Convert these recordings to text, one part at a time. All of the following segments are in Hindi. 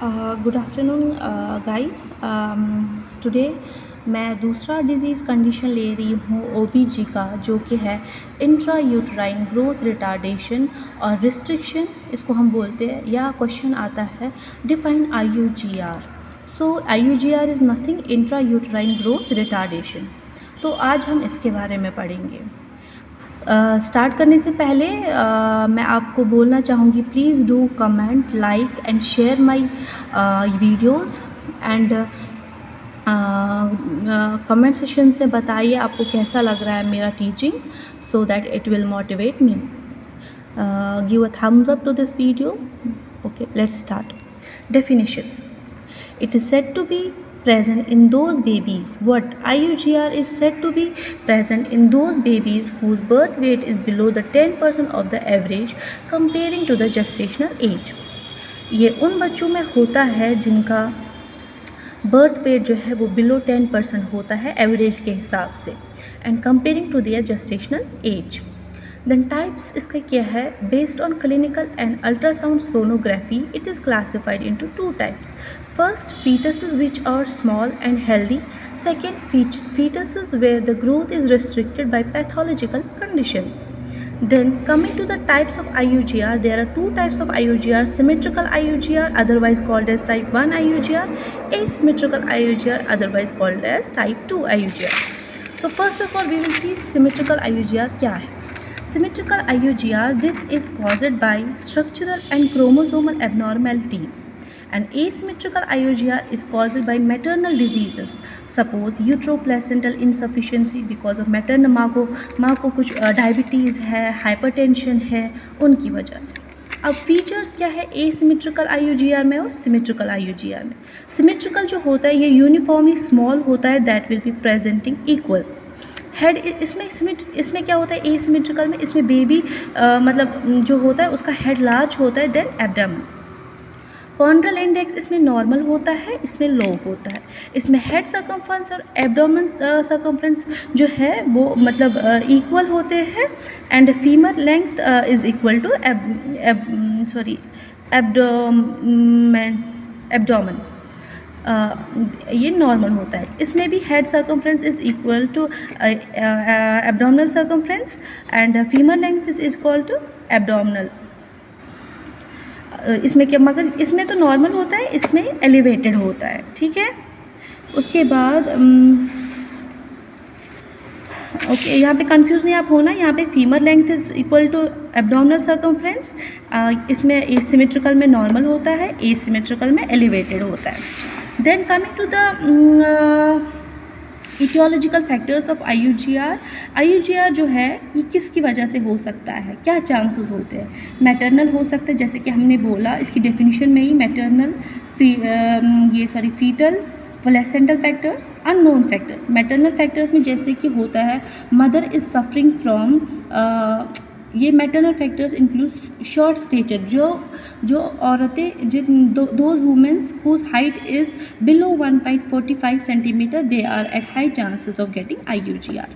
Good afternoon guys. टुडे मैं दूसरा डिज़ीज़ कंडीशन ले रही हूँ OBG का, जो कि है इंट्रा यूट्राइन ग्रोथ रिटार्डेशन और रिस्ट्रिक्शन इसको हम बोलते हैं। या क्वेश्चन आता है define IUGR। So IUGR is nothing intra uterine growth retardation. तो आज हम इसके बारे में पढ़ेंगे। स्टार्ट करने से पहले मैं आपको बोलना चाहूँगी, please do comment, like and share my videos and comment sessions में बताइए आपको कैसा लग रहा है मेरा teaching, so that it will motivate me. Give a thumbs up to this video. Okay, let's start. Definition. It is said to be present in those babies. What? IUGR is said to be present in those babies whose birth weight is below the 10% of the average comparing to the gestational age. ये उन बच्चों में होता है जिनका बर्थ वेट जो है वो बिलो 10% होता है एवरेज के हिसाब से, and comparing to their gestational age. Then types इसका क्या है? Based on clinical and ultrasound sonography it is classified into two types. First, fetuses which are small and healthy. Second, fetuses where the growth is restricted by pathological conditions. Then coming to the types of IUGR, there are two types of IUGR: symmetrical IUGR, otherwise called as type 1 IUGR, asymmetrical IUGR, otherwise called as type 2 IUGR. So first of all we will see symmetrical IUGR क्या है। Symmetrical IUGR, this is caused by structural and chromosomal abnormalities, and asymmetrical IUGR is caused by maternal diseases. Suppose uteroplacental insufficiency because of maternal माँ को कुछ डायबिटीज़ है, हाइपरटेंशन है, उनकी वजह से। अब फीचर्स क्या है एसिमेट्रिकल IUGR में और सिमेट्रिकल IUGR में? सिमेट्रिकल जो होता है ये यूनिफॉर्मली स्मॉल होता है, that will be presenting equal head. इसमें क्या होता है एसिमेट्रिकल में? इसमें बेबी मतलब जो होता है उसका हेड लार्ज होता है देन एब्डोमेन। कॉन्ड्रल इंडेक्स इसमें नॉर्मल होता है, इसमें लो होता है। इसमें हेड सर्कमफ्रेंस और एब्डोमेन सर्कमफ्रेंस जो है वो मतलब इक्वल होते हैं, and femur length is equal to abdomen. ये नॉर्मल होता है। इसमें भी head circumference is equal to abdominal circumference and femur length is equal to abdominal. इसमें क्या, मगर इसमें तो नॉर्मल होता है, इसमें एलिवेटेड होता है, ठीक है। उसके बाद ओके, यहाँ पे कंफ्यूज नहीं आप होना, यहाँ पे femur length is equal to abdominal circumference. इसमें एसिमेट्रिकल में नॉर्मल होता है, एसिमेट्रिकल में एलिवेटेड होता है। Then coming to the aetiological factors of IUGR। IUGR जो है ये किसकी वजह से हो सकता है, क्या चांसेस होते हैं? मैटरनल हो सकता है, जैसे कि हमने बोला इसकी डेफिनेशन में ही, maternal fetal placental factors, unknown factors. Maternal factors में जैसे कि होता है मदर इज़ सफरिंग फ्रॉम, ये maternal factors include short stature, जो औरतें जिन those womens whose height is below 1.45 centimeter, they are at high chances of getting IUGR.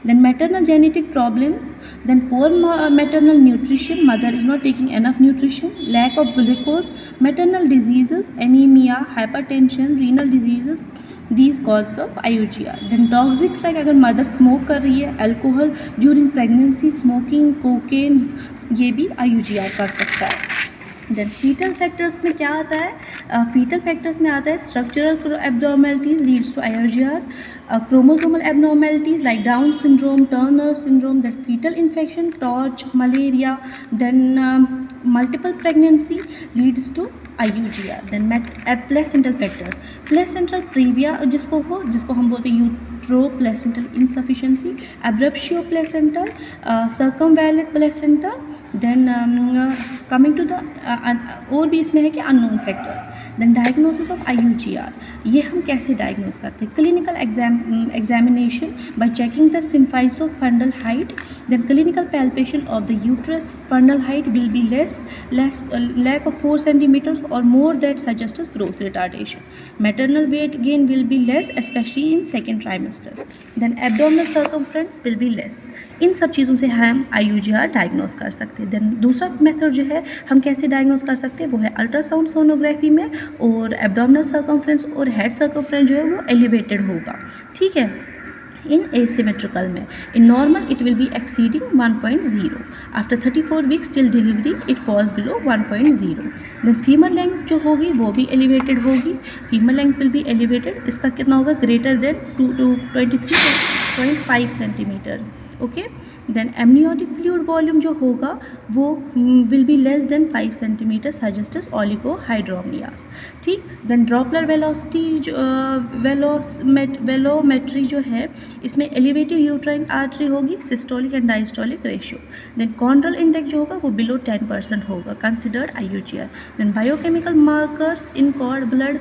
Then maternal genetic problems, then poor maternal nutrition, mother is not taking enough nutrition, lack of glucose, maternal diseases, anemia, hypertension, renal diseases, these causes of IUGR. Then toxics like अगर mother smoke कर रही है, alcohol during pregnancy, smoking, cocaine, ये भी IUGR कर सकता है। देन फीटल फैक्टर्स में क्या आता है? फीटल फैक्टर्स में आता है structural abnormalities leads to IUGR, chromosomal abnormalities like Down syndrome, Turner syndrome, that fetal infection, TORCH, malaria, then multiple pregnancy leads to IUGR. Then placental factors, placental previa जिसको हम बोलते हैं utero placental insufficiency, abruptio placental, circumvallate placenta. Then coming to the और भी इसमें है कि unknown factors. Then diagnosis of IUGR, ये हम कैसे डायग्नोस करते हैं? Clinical examination by checking the सिम्फाइसो फंडल height, then clinical palpation of the uterus, fundal height will be less lack of 4 centimeters or more that suggests growth retardation. Maternal weight gain will be less, especially in second trimester. Then abdominal circumference will be less. इन सब चीज़ों से हम IUGR डायग्नोस कर सकते हैं। सकते। देन दूसरा मेथड जो है हम कैसे डायग्नोस कर सकते हैं वो है अल्ट्रासाउंड सोनोग्राफी में, और एब्डोमिनल सर्कमफ्रेंस और हेड सर्कमफ्रेंस जो है वो एलिवेटेड होगा, ठीक है, इन एसिमेट्रिकल में। In normal it will be exceeding 1.0, after 34 weeks till delivery it falls below 1.0। Then femur length जो होगी वो भी एलिवेटेड होगी, femur length will be elevated, इसका कितना होगा, greater than 23.5 centimeter, okay. Then amniotic fluid volume जो होगा वो will be less than 5 centimeter, suggests oligohydramnios, ठीक। देन ड्रॉपलर वेलोसिटी वेलोमेट्री जो है इसमें एलिवेटेड यूट्राइन आर्टरी होगी, systolic and diastolic ratio. Then ponderal index जो होगा वो बिलो 10% होगा, considered IUGR। Then biochemical markers in cord blood,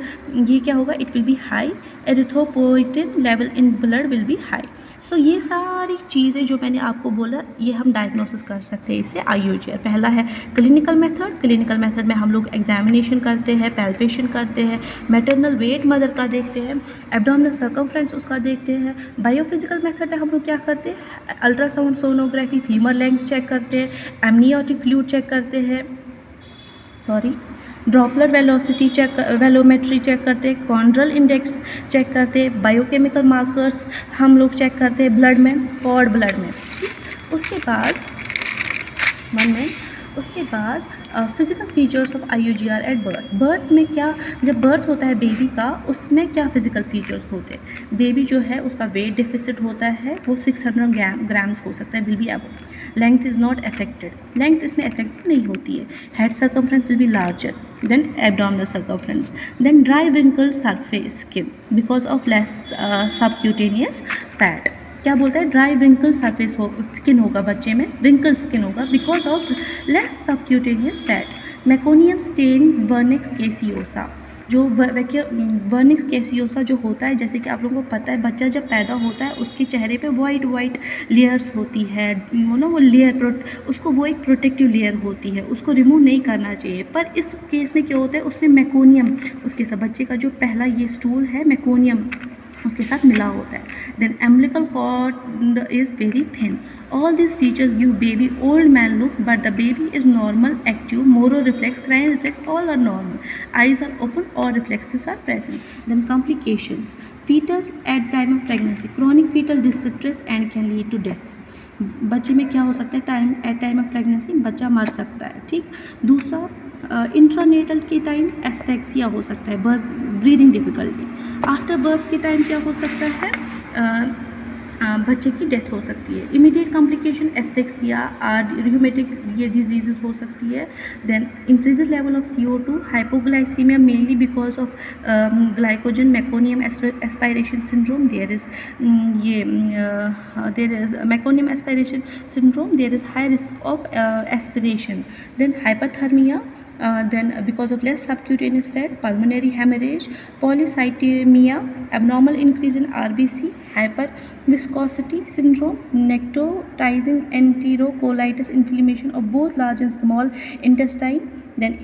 ये क्या होगा, it will be high, erythropoietin level in blood will be high. So ये सारी चीज़ें जो मैंने आपको बोला ये हम डायग्नोसिस कर सकते हैं इससे IUGR। पहला है क्लिनिकल मेथड, क्लिनिकल मेथड में हम लोग एग्जामिनेशन करते हैं, पैल्पेशन करते हैं, मैटरनल वेट मदर का देखते हैं, एब्डोमिनल सर्कमफ्रेंस उसका देखते हैं। बायोफिजिकल मेथड में हम लोग क्या करते हैं, ultrasound sonography, femur length check करते हैं, एमनियोटिक फ्लूइड चेक करते हैं, ड्रॉपलर वेलोमेट्री चेक करते हैं, कॉन्ड्रल इंडेक्स चेक करते हैं, बायोकेमिकल मार्कर्स हम लोग चेक करते हैं ब्लड में, कॉर्ड ब्लड में, ठीक। उसके बाद physical features of IUGR at birth. Birth में क्या, जब बर्थ होता है बेबी का उसमें क्या फिजिकल फीचर्स होते हैं, बेबी जो है उसका वेट डिफिसिट होता है, वो 600 ग्राम्स हो सकता है, will be above. Length is not affected, length इसमें अफेक्ट नहीं होती है। Head circumference will be larger than abdominal circumference. Then dry wrinkle surface skin because of less subcutaneous fat. क्या बोलता है, ड्राई विंकल सरफेस स्किन होगा बच्चे में, विंकल स्किन होगा because of less subcutaneous fat. Meconium stained vernix caseosa, जो वर्निक्स केसियोसा जो होता है, जैसे कि आप लोगों को पता है बच्चा जब पैदा होता है उसके चेहरे पे वाइट लेयर्स होती है, वो लेयर उसको वो एक प्रोटेक्टिव लेयर होती है, उसको रिमूव नहीं करना चाहिए। पर इस केस में क्या होता है, उसमें मेकोनियम उसके साथ बच्चे का जो पहला ये स्टूल है मेकोनियम उसके साथ मिला होता है। Then umbilical cord is very thin. All this features give baby old man look, but the baby is normal, active, Moro reflex, crying reflex, all are normal, eyes are open, और reflexes are present. Then complications, fetus at time of pregnancy, chronic fetal distress and can lead to death. बच्चे में क्या हो सकता है, एट टाइम ऑफ प्रेगनेंसी बच्चा मर सकता है, ठीक। दूसरा इंट्रानेटल के टाइम एस्फेक्सिया हो सकता है, birth breathing difficulty. After birth के टाइम क्या हो सकता है, बच्चे की डेथ हो सकती है। इमीडिएट कॉम्प्लिकेशन एस्फेक्सिया और रियूमेटिक ये डिजीज़ हो सकती है। Then increase level of CO2, hypoglycaemia mainly because of glycogen meconium aspiration syndrome, there is meconium aspiration syndrome, there is high risk of aspiration. Then hypothermia, then because of less subcutaneous fat, pulmonary hemorrhage, polycythemia, abnormal increase in RBC, hyperviscosity syndrome, necrotizing enterocolitis, inflammation of both large and small intestine, then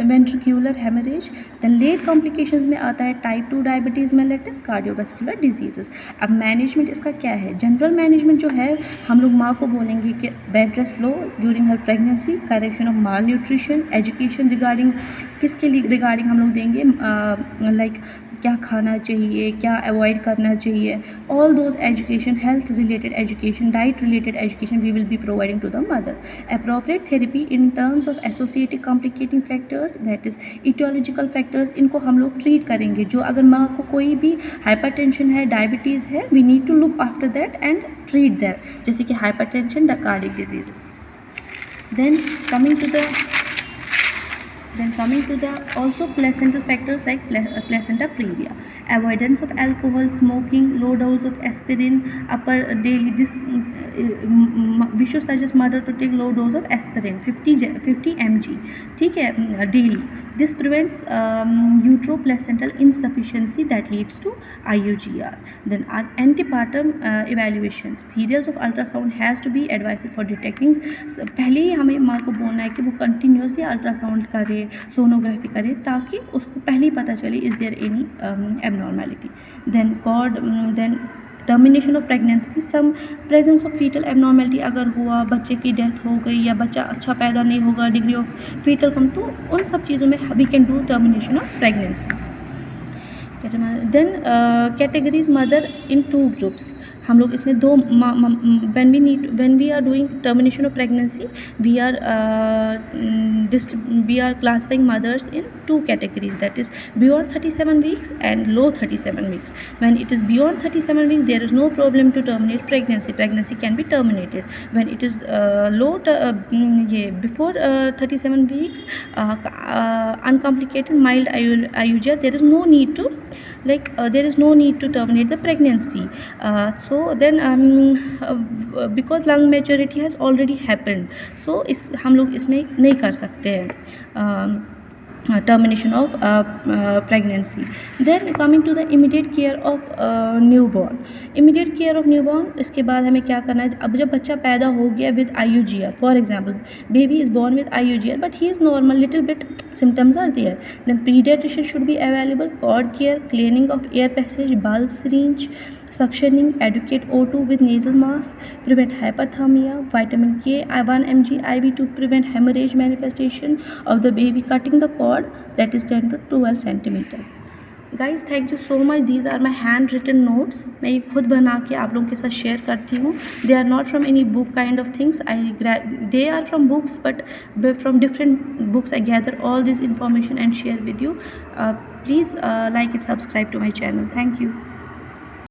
ventricular hemorrhage। then late complications में आता है type 2 diabetes mellitus, cardiovascular diseases. अब मैनेजमेंट इसका क्या है, जनरल मैनेजमेंट जो है हम लोग माँ को बोलेंगे कि bed rest low during her pregnancy, correction of mall nutrition, education regarding किसके लिए रिगार्डिंग हम लोग देंगे, लाइक क्या खाना चाहिए, क्या अवॉइड करना चाहिए, all those education, health related education, diet related education we will be providing to the mother. Appropriate therapy in terms of associated complicating factors, that is aetiological factors, इनको हम लोग ट्रीट करेंगे। जो अगर माँ को कोई भी हाइपरटेंशन है, डायबिटीज़ है, we need to look after that and treat that, जैसे कि hypertension, the cardiac diseases. Then coming to the also placental factors like placenta previa, avoidance of alcohol, smoking, low dose of aspirin, upper daily, this we should suggest mother to take low dose of aspirin 50 mg, ठीक है, daily. This prevents uteroplacental insufficiency that leads to IUGR. Then antepartum evaluation, serials of ultrasound has to be advised for detecting। पहले ही हमें माँ को बोलना है कि वो कंटिन्यूसली अल्ट्रासाउंड करे, सोनोग्राफी करे, ताकि उसको पहले ही पता चले is there any abnormality. Then termination of pregnancy, some presence of foetal abnormality अगर हुआ, बच्चे की डेथ हो गई या बच्चा अच्छा पैदा नहीं होगा, डिग्री ऑफ फीटल कम, तो उन सब चीज़ों में we can do termination of pregnancy. Then categories mother in 2 groups. हम लोग इसमें दो when we are doing termination of pregnancy, we are classifying mothers in 2 categories, that is beyond 37 weeks and low 37 weeks. When it is beyond 37 weeks, there is no problem to terminate pregnancy can be terminated. When it is before 37 weeks, uncomplicated mild IUGR, there is no need to terminate the pregnancy. So then because lung maturity has already happened, so हम लोग इसमें नहीं कर सकते हैं termination of pregnancy. Then coming to the immediate care of newborn. Immediate care of newborn, इसके बाद हमें क्या करना है. अब जब बच्चा पैदा हो गया with IUGR, for example baby is born with IUGR but he is normal, little bit symptoms are there, then pediatrician should be available. Cord care, cleaning of air passage, bulb syringe, suctioning, adequate O2 with nasal mask, prevent hyperthermia, vitamin K 1 mg IV to prevent hemorrhage manifestation of the baby, cutting the cord that is 10 to 12 centimeter. Guys, thank you so much. These are my hand written notes. मैं ये खुद बना के आप लोगों के साथ शेयर करती हूँ. They are not from any book kind of things. They are from books, but from different books I gather all this information and share with you. Please like and subscribe to my channel. Thank you.